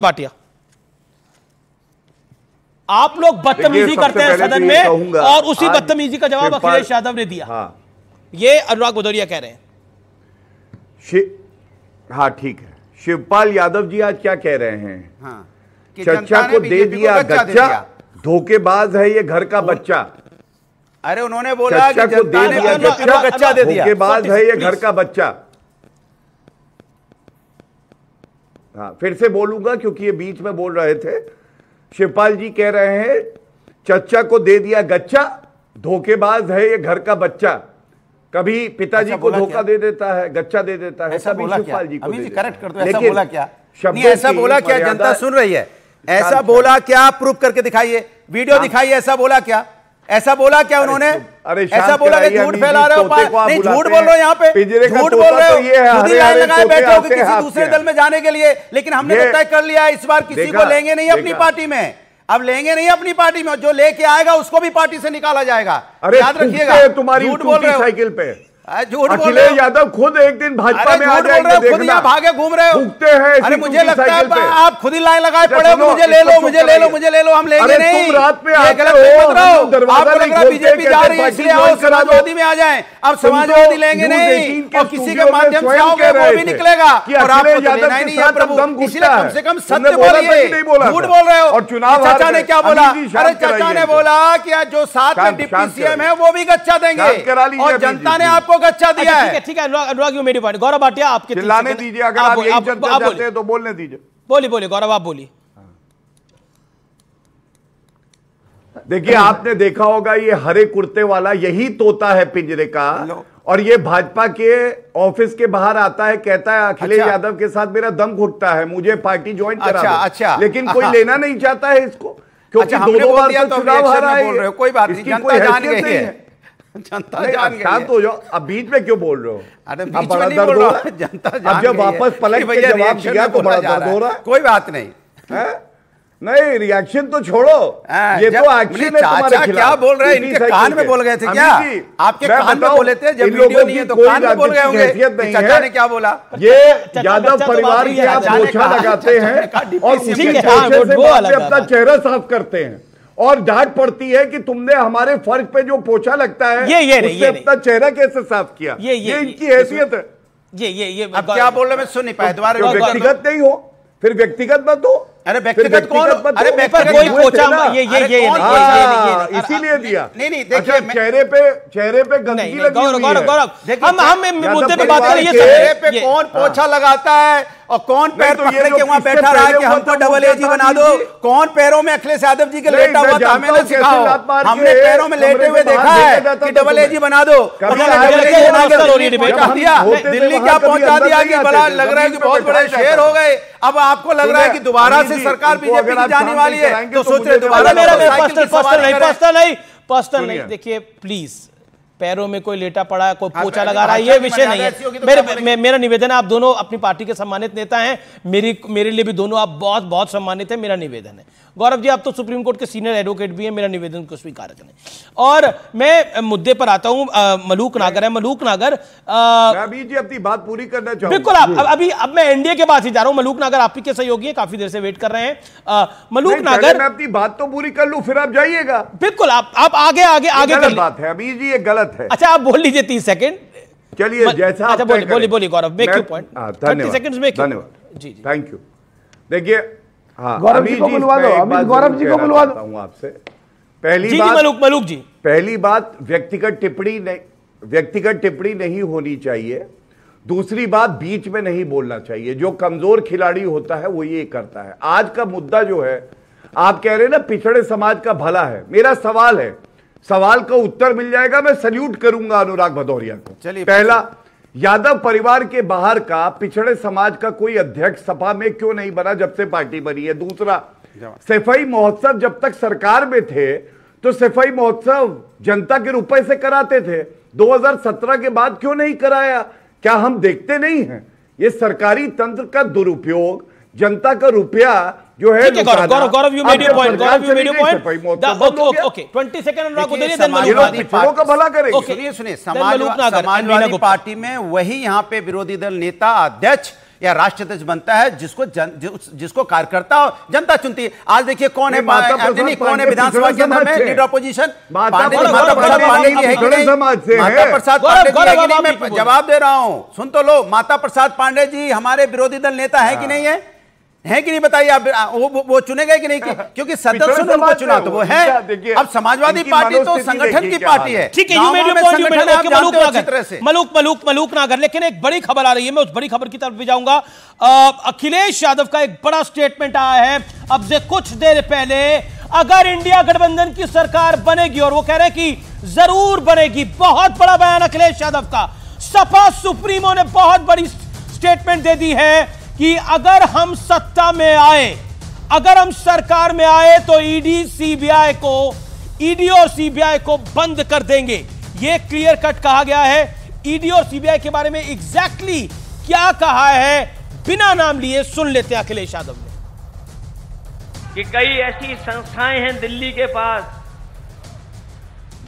पाटिया, आप लोग बदतमीजी करते हैं सदन में और उसी बदतमीजी का जवाब अखिलेश यादव ने दिया। हाँ। ये अनुराग भदौरिया कह रहे हैं। हाँ ठीक है, शिवपाल यादव जी आज क्या कह रहे हैं? हाँ, चर्चा को दे दिया गच्चा, धोखेबाज है ये घर का बच्चा। अरे उन्होंने बोला कि को दे दिया गच्चा, धोखेबाज है ये घर का बच्चा। हाँ, फिर से बोलूंगा क्योंकि ये बीच में बोल रहे थे। शिवपाल जी कह रहे हैं चच्चा को दे दिया गच्चा, धोखेबाज है ये घर का बच्चा। कभी पिताजी को धोखा दे देता है, गच्चा दे देता है, ऐसा बोला शिवपाल जी को करेक्ट कर दो। ऐसा बोला क्या? नहीं, ऐसा बोला क्या? जनता सुन रही है। ऐसा बोला क्या? प्रूफ करके दिखाइए, वीडियो दिखाइए। ऐसा बोला क्या? ऐसा बोला क्या उन्होंने? ऐसा बोला कि झूठ फैला रहे हो? नहीं, झूठ बोल रहे हो, यहाँ पे झूठ बोल रहे हो। खुद ही लाइन लगाए बैठे हो कि किसी दूसरे दल में जाने के लिए। लेकिन हमने तो तय कर लिया इस बार किसी को लेंगे नहीं अपनी पार्टी में। अब लेंगे नहीं अपनी पार्टी में, जो लेके आएगा उसको भी पार्टी से निकाला जाएगा। याद रखिएगा। तुम्हारी झूठ बोल रहे हो साइकिल पे झूठ बोल अखिलेश यादव खुद एक दिन भाजपा में आ जाएंगे, खुद यहाँ भागे घूम रहे हो। अरे मुझे लगता है आप खुद ही लाइन लगाए पड़े हो, मुझे ले लो, मुझे ले लो, मुझे ले लो, हम लेंगे नहीं। रात में आपको लग रहा है बीजेपी जा रही है इसलिए आओ समाजवादी में आ जाए। अब समाजवादी लेंगे नहीं और किसी के माध्यम से आओगे वो भी निकलेगा और आपको लेना ही नहीं है प्रभु। इसलिए कम से कम सत्य बोलिए, झूठ बोल रहे हो। और चुनाव चाचा ने क्या बोला? अरे चाचा ने बोला कि जो साथ में डिप्टी सीएम है वो भी गच्चा देंगे और जनता ने आपको गच्चा दिया है। ठीक है अनुराग, you made point. Gaurav Bhatia आपके चिल्लाने दीजिए, अगर आप यही चलते जाते हैं तो बोलने दीजिए। बोलिए गौरव, आप बोलिए। देखिए, आपने देखा होगा ये हरे कुर्ते वाला यही तोता है पिंजरे का, और ये भाजपा के ऑफिस के बाहर आता है, कहता है अखिलेश यादव के साथ मेरा दम घुटता है, मुझे पार्टी ज्वाइन करा दो। लेकिन कोई लेना नहीं चाहता है इसको, क्योंकि दो बार चुनाव हारा है। कोई बात नहीं, जनता जान गई है। जनता जान शांत हो जाओ। अब बीच में क्यों बोल रहे हो? अरे बीच में नहीं बोल रहा, जनता जान गई है। अब जब वापस पलट के जवाब दिया तो बड़ा दर्द हो रहा है। कोई बात नहीं है? नहीं, रिएक्शन तो छोड़ो, ये तो एक्शन है तुम्हारे खिलाफ। क्या बोल रहे हैं? इनके कान में बोल गए थे क्या? आपके कान में बोले थे? जब वीडियो नहीं है तो कान में बोल गए होंगे। चाचा ने क्या बोला? ये यादव परिवार के आप पोछा लगाते हैं और उसी पोछे से अपना चेहरा साफ करते हैं और डांट पड़ती है कि तुमने हमारे फर्ज पे जो पोछा लगता है उससे अपना चेहरा कैसे साफ किया। ये इनकी हैसियत है। ये अब क्या बोल रहे मैं सुन नहीं पाया, दोबारा। व्यक्तिगत नहीं हो, फिर व्यक्तिगत मत हो। अरे व्यक्तिगत कौन? अरे कोई पोछा ये इसीलिए दिया। नहीं देखिए, चेहरे पे गंदगी लगी हुई है। गौरव, हम मुद्दे पे बात करें। चेहरे पे कौन पोछा लगाता है और कौन पैर पकड़ के वहां बैठा रहा है कि हमको डबल एजी बना दो? कौन पैरों में अखिलेश यादव जी के लेटा हुआ था? हमें सिखाओ। हमने पैरों में लेटे हुए देखा है कि डबल एजी बना दो। दिल्ली क्या पहुंचा दिया कि बड़ा लग रहा है कि बहुत बड़े शेर हो गए। अब आपको लग रहा है कि दोबारा से सरकार बीजेपी की जाने वाली है तो सोच रहे दोबारा। पर्सनल नहीं, देखिए प्लीज, पैरों में कोई लेटा पड़ा है, कोई पोछा लगा रहा है, ये विषय नहीं है। मेरा निवेदन है, आप दोनों अपनी पार्टी के सम्मानित नेता हैं, मेरे लिए भी दोनों आप बहुत बहुत सम्मानित हैं। मेरा निवेदन है गौरव जी, आप तो सुप्रीम कोर्ट के सीनियर एडवोकेट भी हैं, मेरा निवेदन को स्वीकार करें। और मैं मुद्दे पर आता हूं। मलूक नागर है, मलूक नागर अभी जी अपनी बात पूरी करना चाहूंगा। बिल्कुल, अब मैं एनडीए के पास ही जा रहा हूं। मलूक नागर आपके सहयोगी हैं, काफी देर से वेट कर रहे हैं। मलूक नागर, मैं अपनी बात तो पूरी कर लूं फिर आप जाइएगा। बिल्कुल, आप आगे कर बात है अभी जी, ये गलत है। अच्छा, आप बोल लीजिए 30 सेकंड। चलिए, जैसा अच्छा बोलिए गौरव, मेक योर पॉइंट। 30 सेकंड्स में। धन्यवाद जी, थैंक यू। देखिए, हाँ, गौरव जी को बुलवा दो, अभी गौरव जी को बुलवा दो आपसे। पहली बात, मलूक जी, पहली बात, व्यक्तिगत टिप्पणी नहीं होनी चाहिए। दूसरी बात, बीच में नहीं बोलना चाहिए। जो कमजोर खिलाड़ी होता है वो ये करता है। आज का मुद्दा जो है, आप कह रहे हैं ना पिछड़े समाज का भला है, मेरा सवाल है, सवाल का उत्तर मिल जाएगा। मैं सल्यूट करूंगा अनुराग भदौरिया को। चलिए, पहला, यादव परिवार के बाहर का पिछड़े समाज का कोई अध्यक्ष सपा में क्यों नहीं बना जब से पार्टी बनी है? दूसरा, सफाई महोत्सव जब तक सरकार में थे तो सफाई महोत्सव जनता के रुपए से कराते थे, 2017 के बाद क्यों नहीं कराया? क्या हम देखते नहीं हैं? ये सरकारी तंत्र का दुरुपयोग, जनता का रुपया जो है। Gaurav, you made your point. Okay, 20 second Anurag को दे दें, पिछड़ों का भला करेंगे। सुनिए, समाजवादी पार्टी में वही यहाँ पे विरोधी दल नेता अध्यक्ष या राष्ट्रीय अध्यक्ष बनता है जिसको कार्यकर्ता जनता चुनती है। आज देखिए कौन है विधानसभा के अंदर में लीडर ऑपोजिशन, माता प्रसाद पांडे जी है कि नहीं? माता प्रसाद पांडे जी है कि नहीं? मैं जवाब दे रहा हूं, सुन तो लो। माता प्रसाद पांडे जी हमारे विरोधी दल नेता है कि नहीं है कि नहीं? बताइए आप। वो चुने गए कि नहीं? क्योंकि सदस्य ने उनको चुना तो वो है। अब समाजवादी पार्टी तो संगठन की पार्टी है। ठीक है, मलूक नागर। लेकिन एक बड़ी खबर आ रही है, मैं उस बड़ी खबर की तरफ भी जाऊंगा। अखिलेश यादव का एक बड़ा स्टेटमेंट आया है अब से कुछ देर पहले। अगर इंडिया गठबंधन की सरकार बनेगी, और वो कह रहे हैं कि जरूर बनेगी, बहुत बड़ा बयान अखिलेश यादव का। सपा सुप्रीमो ने बहुत बड़ी स्टेटमेंट दे दी है कि अगर हम सत्ता में आए, अगर हम सरकार में आए तो ईडी और सीबीआई को बंद कर देंगे। यह क्लियर कट कहा गया है। ईडी और सीबीआई के बारे में एग्जैक्टली क्या कहा है, बिना नाम लिए सुन लेते हैं अखिलेश यादव ने। कि कई ऐसी संस्थाएं हैं दिल्ली के पास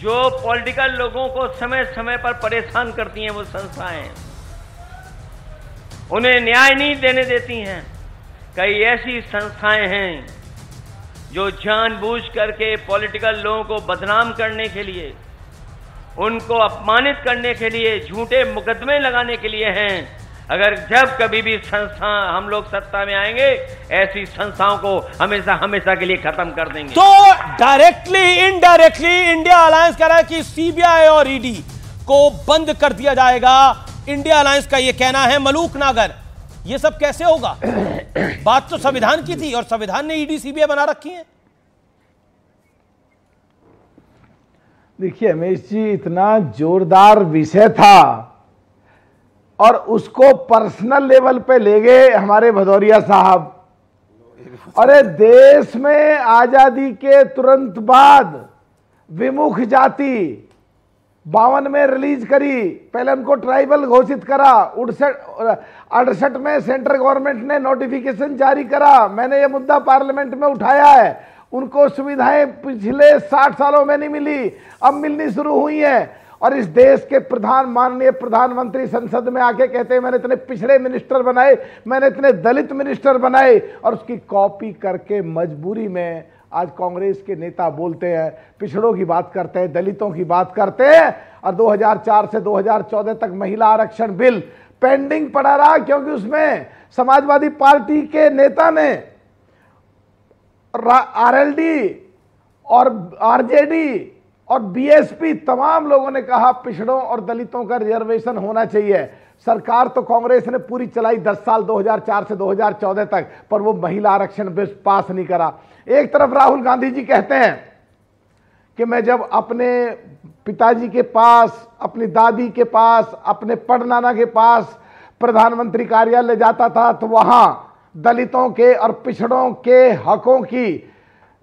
जो पॉलिटिकल लोगों को समय समय पर परेशान करती हैं। वो संस्थाएं उन्हें न्याय नहीं देने देती हैं। कई ऐसी संस्थाएं हैं जो जानबूझ करके पॉलिटिकल लोगों को बदनाम करने के लिए, उनको अपमानित करने के लिए, झूठे मुकदमे लगाने के लिए हैं। अगर जब कभी भी संस्था हम लोग सत्ता में आएंगे, ऐसी संस्थाओं को हमेशा हमेशा के लिए खत्म कर देंगे। तो डायरेक्टली इनडायरेक्टली इंडिया अलायंस कह रहा है कि सीबीआई और ईडी को बंद कर दिया जाएगा। इंडिया अलायंस का यह कहना है। मलूक नागर, यह सब कैसे होगा? बात तो संविधान की थी और संविधान ने ईडी सीबीआई बना रखी है। देखिए रमेश जी, इतना जोरदार विषय था और उसको पर्सनल लेवल पे ले गए हमारे भदौरिया साहब। अरे देश में आजादी के तुरंत बाद विमुख जाति 52 में रिलीज करी, पहले उनको ट्राइबल घोषित करा, 68 में सेंट्रल गवर्नमेंट ने नोटिफिकेशन जारी करा। मैंने ये मुद्दा पार्लियामेंट में उठाया है। उनको सुविधाएं पिछले 60 सालों में नहीं मिली, अब मिलनी शुरू हुई हैं। और इस देश के माननीय प्रधानमंत्री संसद में आके कहते हैं मैंने इतने पिछड़े मिनिस्टर बनाए, मैंने इतने दलित मिनिस्टर बनाए, और उसकी कॉपी करके मजबूरी में आज कांग्रेस के नेता बोलते हैं, पिछड़ों की बात करते हैं, दलितों की बात करते हैं। और 2004 से 2014 तक महिला आरक्षण बिल पेंडिंग पड़ा रहा, क्योंकि उसमें समाजवादी पार्टी के नेता ने, आरएलडी और आरजेडी और बीएसपी तमाम लोगों ने कहा पिछड़ों और दलितों का रिजर्वेशन होना चाहिए। सरकार तो कांग्रेस ने पूरी चलाई 10 साल 2004 से 2014 तक, पर वो महिला आरक्षण बिल पास नहीं करा। एक तरफ राहुल गांधी जी कहते हैं कि मैं जब अपने पिताजी के पास, अपनी दादी के पास, अपने पड़नाना के पास प्रधानमंत्री कार्यालय जाता था तो वहां दलितों के और पिछड़ों के हकों की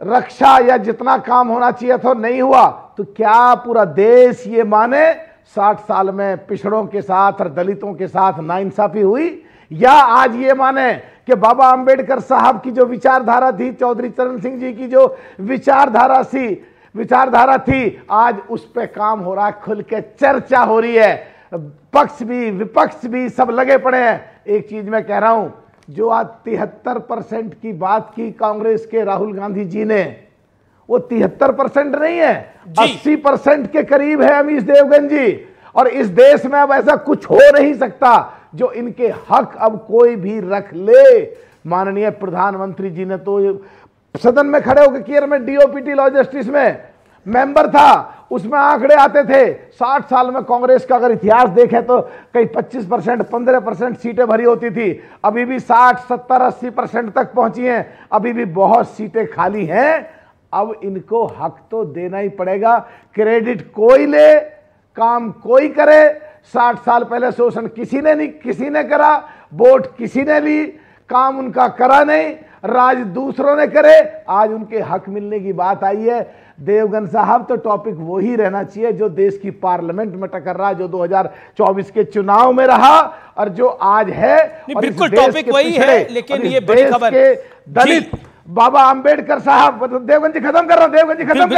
रक्षा या जितना काम होना चाहिए था नहीं हुआ। तो क्या पूरा देश ये माने 60 साल में पिछड़ों के साथ और दलितों के साथ नाइंसाफी हुई, या आज ये माने कि बाबा अंबेडकर साहब की जो विचारधारा थी, चौधरी चरण सिंह जी की जो विचारधारा थी, आज उस पे काम हो रहा है, खुल के चर्चा हो रही है, पक्ष भी विपक्ष भी सब लगे पड़े हैं। एक चीज मैं कह रहा हूं, जो आज 73% की बात की कांग्रेस के राहुल गांधी जी ने, वो 73% नहीं है, 80% के करीब है अमीश देवगन जी। और इस देश में अब ऐसा कुछ हो नहीं सकता जो इनके हक अब कोई भी रख ले। माननीय प्रधानमंत्री जी ने तो सदन में खड़े होकर किया, मैं डीओपीटी लॉ जस्टिस में मेंबर था, उसमें आंकड़े आते थे 60 साल में कांग्रेस का अगर इतिहास देखें तो कहीं 25%, 15% सीटें भरी होती थी, अभी भी 60, 70, 80% तक पहुंची हैं, अभी भी बहुत सीटें खाली हैं। अब इनको हक तो देना ही पड़ेगा। क्रेडिट कोई ले, काम कोई करे। 60 साल पहले शोषण किसी ने करा, वोट किसी ने ली, काम उनका करा नहीं, राज दूसरों ने करे, आज उनके हक मिलने की बात आई है। देवगन साहब, तो टॉपिक वही रहना चाहिए जो देश की पार्लियामेंट में टकर रहा, जो 2024 के चुनाव में रहा और जो आज है। बिल्कुल टॉपिक वही है, लेकिन ये बड़ी खबर दलित बाबा अंबेडकर साहब, देवगन जी खत्म कर रहा हूं, देवगन जी खत्म कर